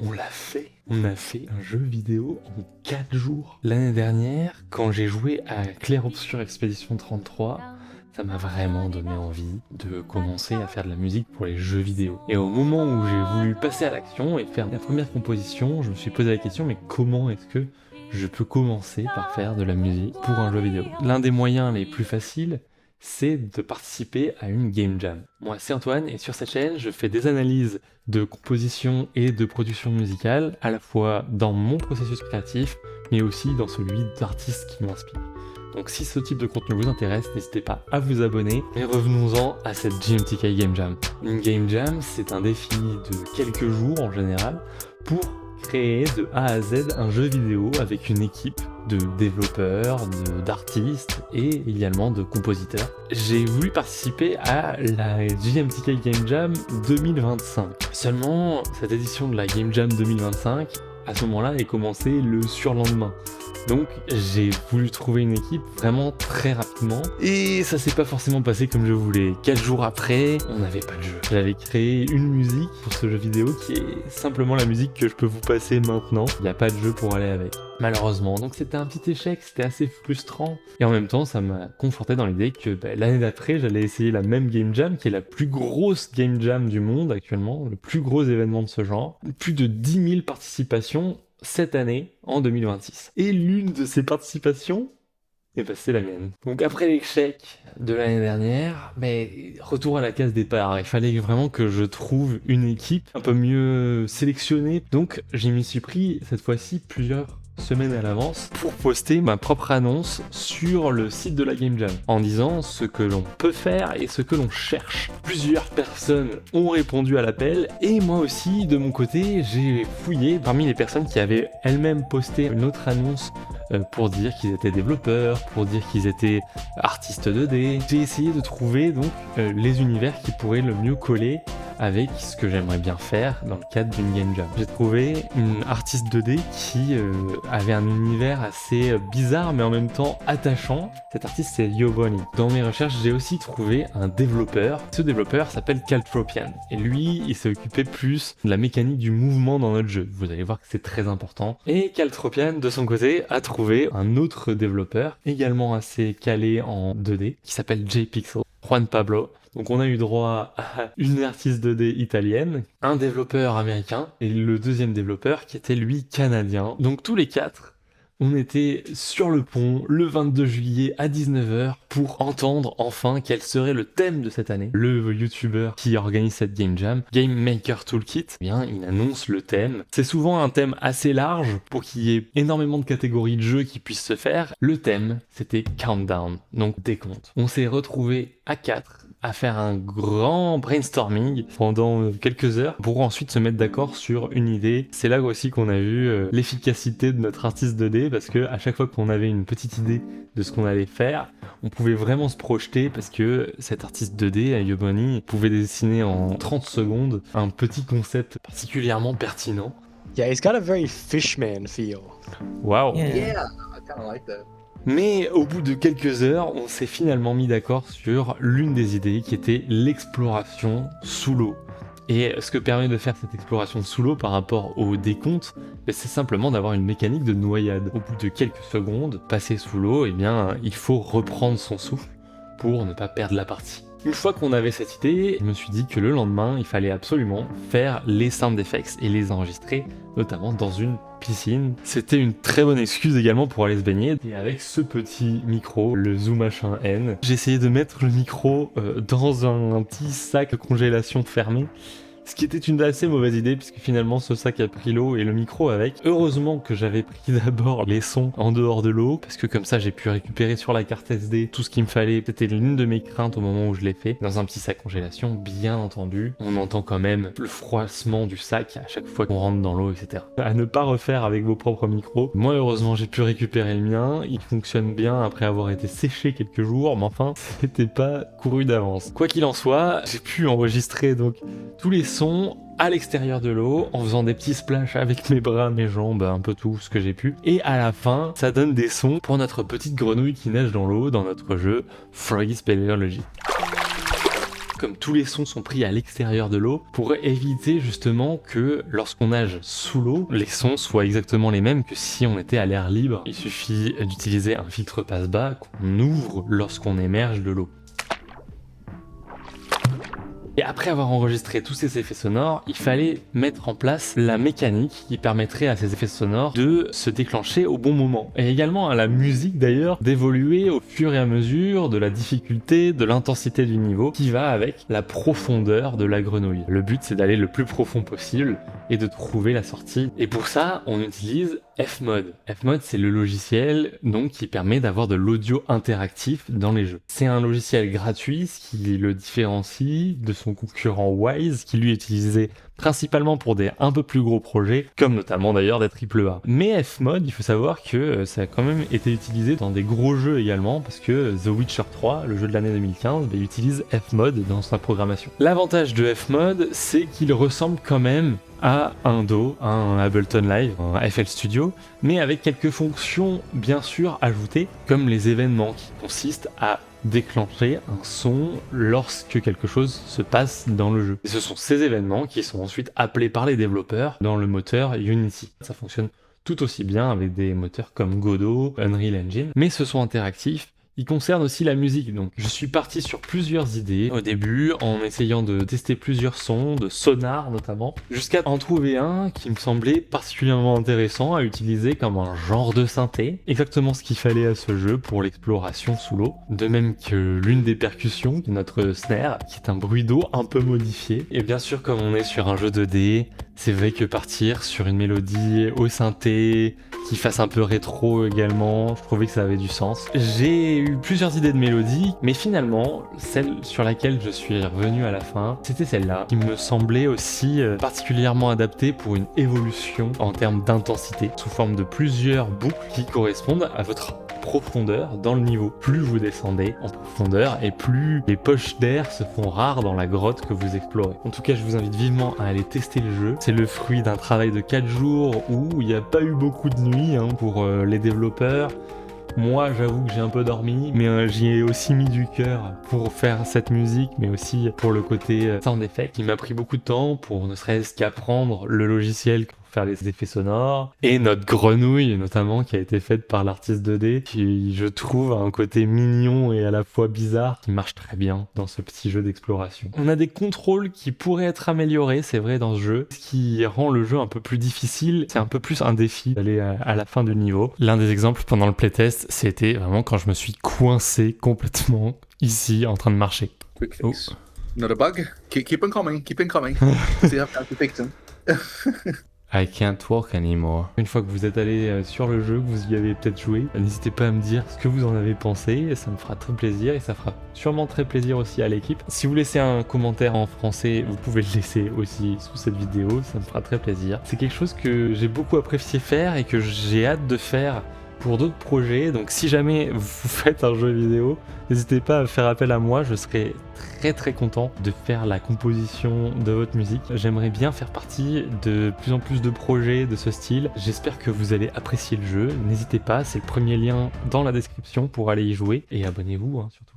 On l'a fait. On a fait un jeu vidéo en 4 jours. L'année dernière, quand j'ai joué à Clair Obscur Expédition 33, ça m'a vraiment donné envie de commencer à faire de la musique pour les jeux vidéo. Et au moment où j'ai voulu passer à l'action et faire la première composition, je me suis posé la question, mais comment est-ce que je peux commencer par faire de la musique pour un jeu vidéo? L'un des moyens les plus faciles, c'est de participer à une game jam. Moi, c'est Antoine, et sur cette chaîne, je fais des analyses de composition et de production musicale, à la fois dans mon processus créatif, mais aussi dans celui d'artistes qui m'inspirent. Donc si ce type de contenu vous intéresse, n'hésitez pas à vous abonner. Et revenons-en à cette GMTK Game Jam. Une Game Jam, c'est un défi de quelques jours en général pour créer de A à Z un jeu vidéo avec une équipe de développeurs, d'artistes et également de compositeurs. J'ai voulu participer à la GMTK Game Jam 2025. Seulement, cette édition de la Game Jam 2025, à ce moment-là, est commencée le surlendemain. Donc j'ai voulu trouver une équipe vraiment très rapidement et ça s'est pas forcément passé comme je voulais. 4 jours après, on n'avait pas de jeu. J'avais créé une musique pour ce jeu vidéo qui est simplement la musique que je peux vous passer maintenant. Il n'y a pas de jeu pour aller avec, malheureusement. Donc c'était un petit échec, c'était assez frustrant. Et en même temps, ça m'a conforté dans l'idée que l'année d'après, j'allais essayer la même Game Jam, qui est la plus grosse Game Jam du monde actuellement, le plus gros événement de ce genre. Plus de 10 000 participations cette année, en 2026. Et l'une de ces participations, c'est la mienne. Donc après l'échec de l'année dernière, retour à la case départ. Il fallait vraiment que je trouve une équipe un peu mieux sélectionnée. Donc j'y m'y suis pris cette fois-ci plusieurs semaines à l'avance pour poster ma propre annonce sur le site de la Game Jam en disant ce que l'on peut faire et ce que l'on cherche. Plusieurs personnes ont répondu à l'appel et moi aussi de mon côté j'ai fouillé parmi les personnes qui avaient elles-mêmes posté une autre annonce pour dire qu'ils étaient développeurs, pour dire qu'ils étaient artistes 2D. J'ai essayé de trouver donc les univers qui pourraient le mieux coller avec ce que j'aimerais bien faire dans le cadre d'une game jam. J'ai trouvé une artiste 2D qui avait un univers assez bizarre mais en même temps attachant. Cette artiste c'est Yoboni. Dans mes recherches j'ai aussi trouvé un développeur. Ce développeur s'appelle Caltropian et lui il s'est occupé plus de la mécanique du mouvement dans notre jeu. Vous allez voir que c'est très important. Et Caltropian de son côté a trouvé un autre développeur également assez calé en 2D qui s'appelle JPixel, Juan Pablo. Donc on a eu droit à une artiste 2D italienne, un développeur américain et le deuxième développeur qui était lui canadien. Donc tous les quatre, on était sur le pont le 22 juillet à 19h pour entendre enfin quel serait le thème de cette année. Le youtubeur qui organise cette game jam, Game Maker Toolkit, il annonce le thème. C'est souvent un thème assez large pour qu'il y ait énormément de catégories de jeux qui puissent se faire. Le thème, c'était Countdown, donc décompte. On s'est retrouvés à 4 à faire un grand brainstorming pendant quelques heures pour ensuite se mettre d'accord sur une idée. C'est là aussi qu'on a vu l'efficacité de notre artiste 2D parce que à chaque fois qu'on avait une petite idée de ce qu'on allait faire, on pouvait vraiment se projeter parce que cet artiste 2D, Yoboni, pouvait dessiner en 30 secondes un petit concept particulièrement pertinent. Yeah, he's got a very Fishman feel. Wow. Yeah, I kind of like that. Mais au bout de quelques heures, on s'est finalement mis d'accord sur l'une des idées qui était l'exploration sous l'eau. Et ce que permet de faire cette exploration sous l'eau par rapport au décompte, c'est simplement d'avoir une mécanique de noyade. Au bout de quelques secondes, passé sous l'eau, il faut reprendre son souffle pour ne pas perdre la partie. Une fois qu'on avait cette idée, je me suis dit que le lendemain, il fallait absolument faire les sound effects et les enregistrer, notamment dans une piscine. C'était une très bonne excuse également pour aller se baigner. Et avec ce petit micro, le Zoom H1N, j'ai essayé de mettre le micro dans un petit sac de congélation fermé. Ce qui était une assez mauvaise idée puisque finalement ce sac a pris l'eau et le micro avec. Heureusement que j'avais pris d'abord les sons en dehors de l'eau parce que comme ça j'ai pu récupérer sur la carte SD tout ce qu'il me fallait. C'était l'une de mes craintes au moment où je l'ai fait. Dans un petit sac congélation, bien entendu. On entend quand même le froissement du sac à chaque fois qu'on rentre dans l'eau, etc. À ne pas refaire avec vos propres micros. Moi heureusement j'ai pu récupérer le mien. Il fonctionne bien après avoir été séché quelques jours. Mais enfin, c'était pas couru d'avance. Quoi qu'il en soit, j'ai pu enregistrer donc tous les sons à l'extérieur de l'eau en faisant des petits splashs avec mes bras, mes jambes, un peu tout ce que j'ai pu. Et à la fin, ça donne des sons pour notre petite grenouille qui nage dans l'eau dans notre jeu Froggy Speleology. comme tous les sons sont pris à l'extérieur de l'eau, pour éviter justement que lorsqu'on nage sous l'eau, les sons soient exactement les mêmes que si on était à l'air libre. Il suffit d'utiliser un filtre passe-bas qu'on ouvre lorsqu'on émerge de l'eau. Et après avoir enregistré tous ces effets sonores, il fallait mettre en place la mécanique qui permettrait à ces effets sonores de se déclencher au bon moment. Et également à la musique d'ailleurs d'évoluer au fur et à mesure de la difficulté, de l'intensité du niveau qui va avec la profondeur de la grenouille. Le but c'est d'aller le plus profond possible et de trouver la sortie. Et pour ça, on utilise Fmod. Fmod, c'est le logiciel donc qui permet d'avoir de l'audio interactif dans les jeux. C'est un logiciel gratuit, ce qui le différencie de son concurrent Wwise, qui lui est utilisé principalement pour des un peu plus gros projets, comme notamment d'ailleurs des AAA. Mais Fmod, il faut savoir que ça a quand même été utilisé dans des gros jeux également, parce que The Witcher 3, le jeu de l'année 2015, utilise Fmod dans sa programmation. L'avantage de Fmod, c'est qu'il ressemble quand même à un DAW, un Ableton Live, un FL Studio, mais avec quelques fonctions bien sûr ajoutées, comme les événements qui consistent à déclencher un son lorsque quelque chose se passe dans le jeu. Et ce sont ces événements qui sont ensuite appelés par les développeurs dans le moteur Unity. Ça fonctionne tout aussi bien avec des moteurs comme Godot, Unreal Engine, mais ce sont interactifs. Il concerne aussi la musique, donc je suis parti sur plusieurs idées au début en essayant de tester plusieurs sons, de sonars notamment, jusqu'à en trouver un qui me semblait particulièrement intéressant à utiliser comme un genre de synthé, exactement ce qu'il fallait à ce jeu pour l'exploration sous l'eau, de même que l'une des percussions, notre snare, qui est un bruit d'eau un peu modifié. Et bien sûr, comme on est sur un jeu 2D, c'est vrai que partir sur une mélodie au synthé, qui fasse un peu rétro également, je trouvais que ça avait du sens. J'ai eu plusieurs idées de mélodies, mais finalement, celle sur laquelle je suis revenu à la fin, c'était celle-là, qui me semblait aussi particulièrement adaptée pour une évolution en termes d'intensité, sous forme de plusieurs boucles qui correspondent à votre profondeur dans le niveau. Plus vous descendez en profondeur et plus les poches d'air se font rares dans la grotte que vous explorez. En tout cas, je vous invite vivement à aller tester le jeu. C'est le fruit d'un travail de 4 jours où il n'y a pas eu beaucoup de nuits pour les développeurs. Moi, j'avoue que j'ai un peu dormi, mais j'y ai aussi mis du cœur pour faire cette musique, mais aussi pour le côté sound effect, qui m'a pris beaucoup de temps pour ne serait-ce qu'apprendre le logiciel pour faire les effets sonores, et notre grenouille notamment qui a été faite par l'artiste 2D, qui je trouve a un côté mignon et à la fois bizarre, qui marche très bien dans ce petit jeu d'exploration. On a des contrôles qui pourraient être améliorés, c'est vrai, dans ce jeu, ce qui rend le jeu un peu plus difficile, c'est un peu plus un défi d'aller à la fin du niveau. L'un des exemples pendant le playtest, c'était vraiment quand je me suis coincé complètement ici en train de marcher. Quick fix. Not a bug. Keep on coming. Keep on coming. See how to fix them. I can't walk anymore. Une fois que vous êtes allé sur le jeu, que vous y avez peut-être joué, n'hésitez pas à me dire ce que vous en avez pensé, ça me fera très plaisir et ça fera sûrement très plaisir aussi à l'équipe. Si vous laissez un commentaire en français, vous pouvez le laisser aussi sous cette vidéo, ça me fera très plaisir. C'est quelque chose que j'ai beaucoup apprécié faire et que j'ai hâte de faire pour d'autres projets, donc si jamais vous faites un jeu vidéo, n'hésitez pas à faire appel à moi, je serai très content de faire la composition de votre musique. J'aimerais bien faire partie de plus en plus de projets de ce style, j'espère que vous allez apprécier le jeu, n'hésitez pas, c'est le premier lien dans la description pour aller y jouer, et abonnez-vous surtout.